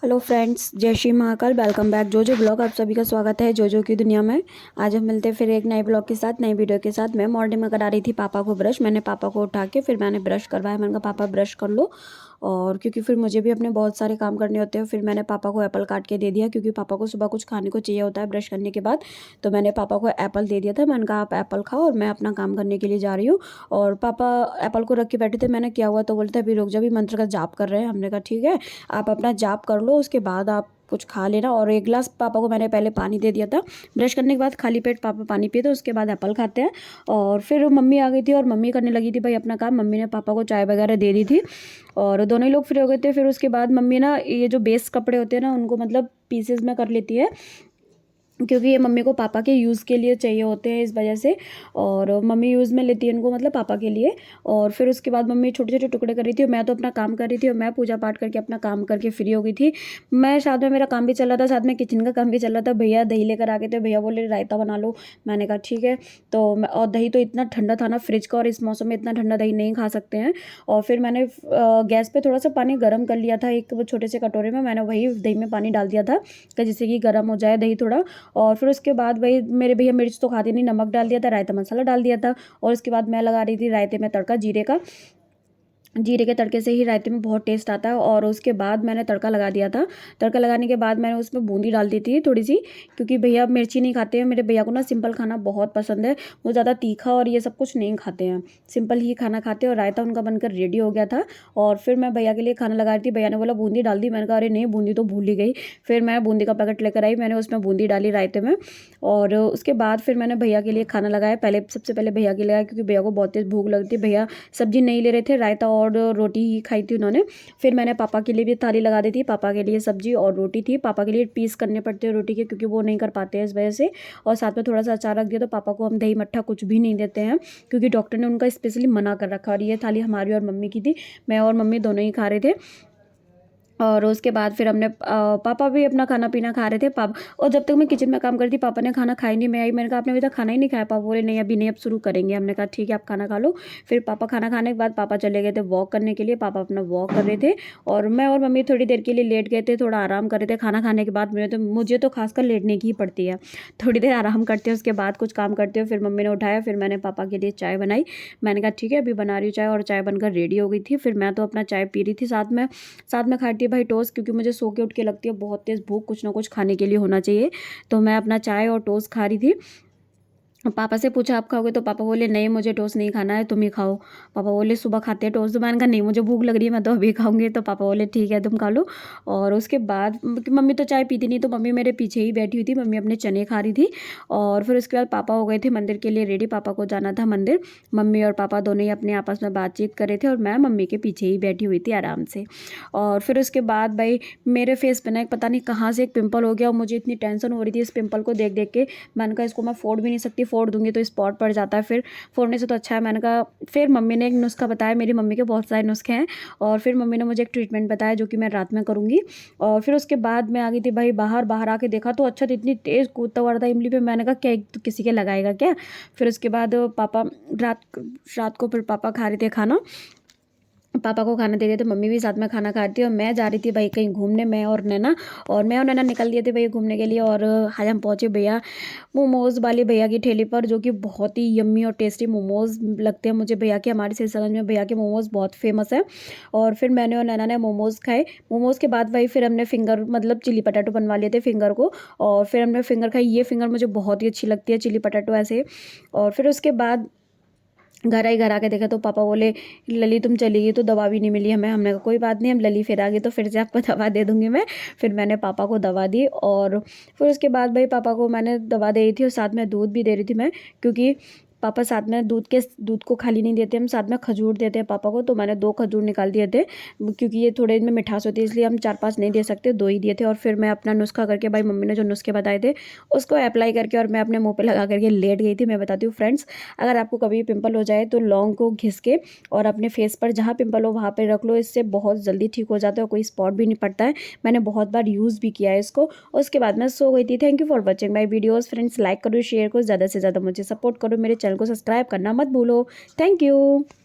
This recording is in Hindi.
हेलो फ्रेंड्स, जय श्री महाकाल। वेलकम बैक जो ब्लॉग। आप सभी का स्वागत है जो की दुनिया में। आज हम मिलते हैं फिर एक नए ब्लॉग के साथ, नई वीडियो के साथ। मैं मॉर्निंग में करा रही थी पापा को ब्रश। मैंने पापा को उठा के फिर मैंने ब्रश करवाया। मैंने कहा पापा ब्रश कर लो, और क्योंकि फिर मुझे भी अपने बहुत सारे काम करने होते हैं। फिर मैंने पापा को एप्पल काट के दे दिया, क्योंकि पापा को सुबह कुछ खाने को चाहिए होता है ब्रश करने के बाद। तो मैंने पापा को एप्पल दे दिया था। मैंने कहा आप एप्पल खाओ और मैं अपना काम करने के लिए जा रही हूँ। और पापा एप्पल को रख के बैठे थे। मैंने क्या हुआ तो बोलते अभी रुक जा, भी मंत्र का जाप कर रहे हैं। हमने कहा ठीक है, आप अपना जाप कर लो, उसके बाद आप कुछ खा लेना। और एक गिलास पापा को मैंने पहले पानी दे दिया था। ब्रश करने के बाद खाली पेट पापा पानी पिए, तो उसके बाद एप्पल खाते हैं। और फिर मम्मी आ गई थी और मम्मी करने लगी थी भाई अपना काम। मम्मी ने पापा को चाय वगैरह दे दी थी और दोनों ही लोग फ्री हो गए थे। फिर उसके बाद मम्मी ना ये जो बेस कपड़े होते हैं ना, उनको मतलब पीसेस में कर लेती है, क्योंकि ये मम्मी को पापा के यूज़ के लिए चाहिए होते हैं, इस वजह से। और मम्मी यूज़ में लेती है इनको, मतलब पापा के लिए। और फिर उसके बाद मम्मी छोटे छोटे टुकड़े कर रही थी और मैं तो अपना काम कर रही थी। और मैं पूजा पाठ करके अपना काम करके फ्री हो गई थी। मैं साथ में मेरा काम भी चल रहा था, साथ में किचन का काम भी चल रहा था। भैया दही लेकर आ गए थे। भैया बोले रायता बना लो। मैंने कहा ठीक है। तो और दही तो इतना ठंडा था ना फ्रिज का, और इस मौसम में इतना ठंडा दही नहीं खा सकते हैं। और फिर मैंने गैस पे थोड़ा सा पानी गर्म कर लिया था, एक छोटे से कटोरे में। मैंने वही दही में पानी डाल दिया था कि जिससे कि गर्म हो जाए दही थोड़ा। और फिर उसके बाद भाई मेरे भैया मिर्च तो खाते नहीं, नमक डाल दिया था, रायता मसाला डाल दिया था। और उसके बाद मैं लगा रही थी रायते में तड़का जीरे का। जीरे के तड़के से ही रायते में बहुत टेस्ट आता है। और उसके बाद मैंने तड़का लगा दिया था। तड़का लगाने के बाद मैंने उसमें बूंदी डाल दी थी थोड़ी सी, क्योंकि भैया मिर्ची नहीं खाते हैं। मेरे भैया को ना सिंपल खाना बहुत पसंद है। वो ज़्यादा तीखा और ये सब कुछ नहीं खाते हैं, सिंपल ही खाना खाते हैं। और रायता उनका बनकर रेडी हो गया था। और फिर मैं भैया के लिए खाना लगा रही थी। भैया ने बोला बूंदी डाल दी। मैंने कहा अरे नहीं, बूंदी तो भूल ही गई। फिर मैं बूंदी का पैकेट लेकर आई, मैंने उसमें बूंदी डाली रायते में। और उसके बाद फिर मैंने भैया के लिए खाना लगाया। सबसे पहले भैया के लिए लगाया, क्योंकि भैया को बहुत तेज़ भूख लगती है। भैया सब्जी नहीं ले रहे थे, रायता और रोटी ही खाई थी उन्होंने। फिर मैंने पापा के लिए भी थाली लगा दी थी। पापा के लिए सब्जी और रोटी थी। पापा के लिए पीस करने पड़ते हैं रोटी के, क्योंकि वो नहीं कर पाते हैं इस वजह से। और साथ में थोड़ा सा अचार रख दिया। तो पापा को हम दही मट्ठा कुछ भी नहीं देते हैं, क्योंकि डॉक्टर ने उनका स्पेशली मना कर रखा। और ये थाली हमारी और मम्मी की थी। मैं और मम्मी दोनों ही खा रहे थे। और उसके बाद फिर हमने पापा भी अपना खाना पीना खा रहे थे। पापा, और जब तक मैं किचन में काम करती थी पापा ने खाना खाया नहीं। मैं आई, मैंने कहा आपने अभी तक खाना ही नहीं खाया। पापा बोले नहीं अभी नहीं, अब शुरू करेंगे। हमने कहा ठीक है आप खाना खा लो। फिर पापा खाना खाने के बाद पापा चले गए थे वॉक करने के लिए। पापा अपना वॉक कर रहे थे और मैं और मम्मी थोड़ी देर के लिए लेट गए थे, थोड़ा आराम कर रहे थे। खाना खाने के बाद मुझे तो खासकर लेटने की ही पड़ती है। थोड़ी देर आराम करते हैं, उसके बाद कुछ काम करते हो। फिर मम्मी ने उठाया, फिर मैंने पापा के लिए चाय बनाई। मैंने कहा ठीक है अभी बना रही हूँ चाय। और चाय बनकर रेडी हो गई थी। फिर मैं तो अपना चाय पी रही थी, साथ में खाती थी भाई टोस्ट, क्योंकि मुझे सो के उठ के लगती है बहुत तेज़ भूख, कुछ ना कुछ खाने के लिए होना चाहिए। तो मैं अपना चाय और टोस्ट खा रही थी। पापा से पूछा आप खाओगे, तो पापा बोले नहीं मुझे टोस्ट नहीं खाना है, तुम ही खाओ। पापा बोले सुबह खाते हैं टोस्ट। तो मैंने कहा नहीं मुझे भूख लग रही है, मैं तो अभी खाऊंगी। तो पापा बोले ठीक है तुम खा लो। और उसके बाद मम्मी तो चाय पीती नहीं, तो मम्मी मेरे पीछे ही बैठी हुई थी। मम्मी अपने चने खा रही थी। और फिर उसके बाद पापा हो गए थे मंदिर के लिए रेडी। पापा को जाना था मंदिर। मम्मी और पापा दोनों ही अपने आपस में बातचीत कर रहे थे, और मैं मम्मी के पीछे ही बैठी हुई थी आराम से। और फिर उसके बाद भाई मेरे फेस पे ना एक पता नहीं कहाँ से एक पिंपल हो गया, और मुझे इतनी टेंशन हो रही थी इस पिंपल को देख देख के। मैंने कहा इसको मैं फोड़ भी नहीं सकती, फोड़ दूंगी तो स्पॉट पड़ जाता है, फिर फोड़ने से तो अच्छा है। मैंने कहा, फिर मम्मी ने एक नुस्खा बताया। मेरी मम्मी के बहुत सारे नुस्खे हैं। और फिर मम्मी ने मुझे एक ट्रीटमेंट बताया जो कि मैं रात में करूँगी। और फिर उसके बाद मैं आ गई थी भाई बाहर। बाहर आके देखा तो अच्छा, तो इतनी तेज़ कूदता हुआ था इमली पे। मैंने कहा क्या तो किसी के लगाएगा क्या। फिर उसके बाद पापा रात रात को फिर पापा खा रहे थे खाना। पापा को खाना दे दिया, तो मम्मी भी साथ में खाना खा रही थी। और मैं जा रही थी भाई कहीं घूमने, मैं और नैना निकल दिए थे भैया घूमने के लिए। और आज हम पहुँचे भैया मोमोज़ वाले भैया की ठेली पर, जो कि बहुत ही यम्मी और टेस्टी मोमोज़ लगते हैं मुझे भैया के। हमारे सिलसिले में भैया के मोमोज़ बहुत फेमस है। और फिर मैंने और नैना ने मोमोज़ खाए। मोमोज़ के बाद भाई फिर हमने फिंगर मतलब चिली पटाटो बनवा लिए थे फिंगर को। और फिर हमने फिंगर खाई। ये फिंगर मुझे बहुत ही अच्छी लगती है, चिली पटाटो ऐसे। और फिर उसके बाद घर आके देखा तो पापा बोले लली तुम चली गई तो दवा भी नहीं मिली हमें। हमने कहा कोई बात नहीं, हम लली फिर आ गई तो फिर से आपको दवा दे दूंगी मैं। फिर मैंने पापा को दवा दी। और फिर उसके बाद भाई पापा को मैंने दवा दे रही थी, और साथ में दूध भी दे रही थी मैं, क्योंकि पापा साथ में दूध को खाली नहीं देते, हम साथ में खजूर देते हैं पापा को। तो मैंने 2 खजूर निकाल दिए थे, क्योंकि ये थोड़े इनमें मिठास होती है, इसलिए हम 4-5 नहीं दे सकते, 2 ही दिए थे। और फिर मैं अपना नुस्खा करके भाई मम्मी ने जो नुस्खे बताए थे उसको अप्लाई करके, और मैं अपने मुँह पे लगा करके लेट गई थी। मैं बताती हूँ फ्रेंड्स, अगर आपको कभी पिंपल हो जाए तो लौंग को घिस के और अपने फेस पर जहाँ पिंपल हो वहाँ पे रख लो, इससे बहुत जल्दी ठीक हो जाता है और कोई स्पॉट भी नहीं पड़ता है। मैंने बहुत बार यूज़ भी किया है इसको। और उसके बाद मैं सो गई थी। Thank you for watching my videos friends. Like करो, शेयर करो, ज़्यादा से ज़्यादा मुझे सपोर्ट करो, मेरे चैनल को सब्सक्राइब करना मत भूलो। Thank you.